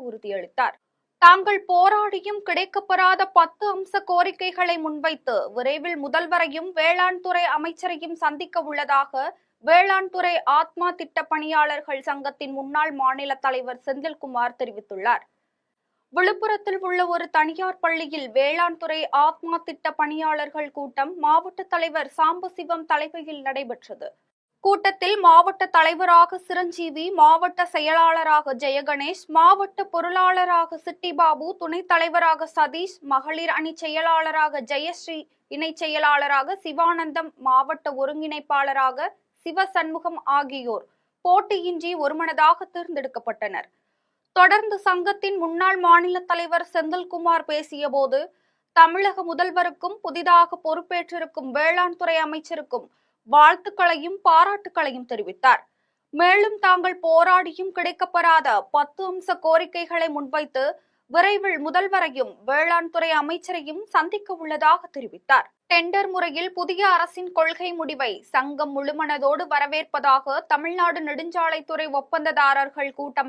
உறுதியளித்தார். தாங்கள் போராடியும் கிடைக்கப்பெறாத 10 அம்ச கோரிக்கைகளை முன்வைத்து விரைவில் முதல்வரையும் வேளாண் துறை அமைச்சரையும் சந்திக்க உள்ளதாக வேளாண் துறை ஆத்மா திட்ட பணியாளர்கள் சங்கத்தின் முன்னாள் மாநில தலைவர் செந்தில்குமார் தெரிவித்துள்ளார். விழுப்புரத்தில் உள்ள ஒரு தனியார் பள்ளியில் வேளாண் துறை ஆத்மா திட்ட பணியாளர்கள் கூட்டம் மாவட்ட தலைவர் சாம்பசிவம் தலைமையில் நடைபெற்றது. கூட்டத்தில் மாவட்ட தலைவராக சிரஞ்சீவி, மாவட்ட செயலாளராக ஜெயகணேஷ், மாவட்ட பொருளாளராக சிட்டிபாபு, துணைத் தலைவராக சதீஷ், மகளிர் அணி செயலாளராக ஜெயஸ்ரீ, இணை செயலாளராக சிவானந்தம், மாவட்ட ஒருங்கிணைப்பாளராக சிவசண்முகம் ஆகியோர் போட்டியின்றி ஒருமனதாக தேர்ந்தெடுக்கப்பட்டனர். தொடர்ந்து சங்கத்தின் முன்னாள் மாநில தலைவர் செந்தில்குமார் பேசியபோது, தமிழக முதல்வருக்கும் புதிதாக பொறுப்பேற்றிருக்கும் வேளாண் துறை அமைச்சருக்கும் வாழ்த்துக்களையும் பாராட்டுக்களையும் தெரிவித்தார். மேலும் தாங்கள் போராடியும் கிடைக்கப்பெறாத 10 அம்ச கோரிக்கைகளை முன்வைத்து விரைவில் முதல்வரையும் வேளாண் துறை அமைச்சரையும் சந்திக்க உள்ளதாக தெரிவித்தார். டெண்டர் முறையில் புதிய அரசின் கொள்கை முடிவை சங்கம் முழுமனதோடு வரவேற்பதாக தமிழ்நாடு நெடுஞ்சாலைத்துறை ஒப்பந்ததாரர்கள் கூட்டம்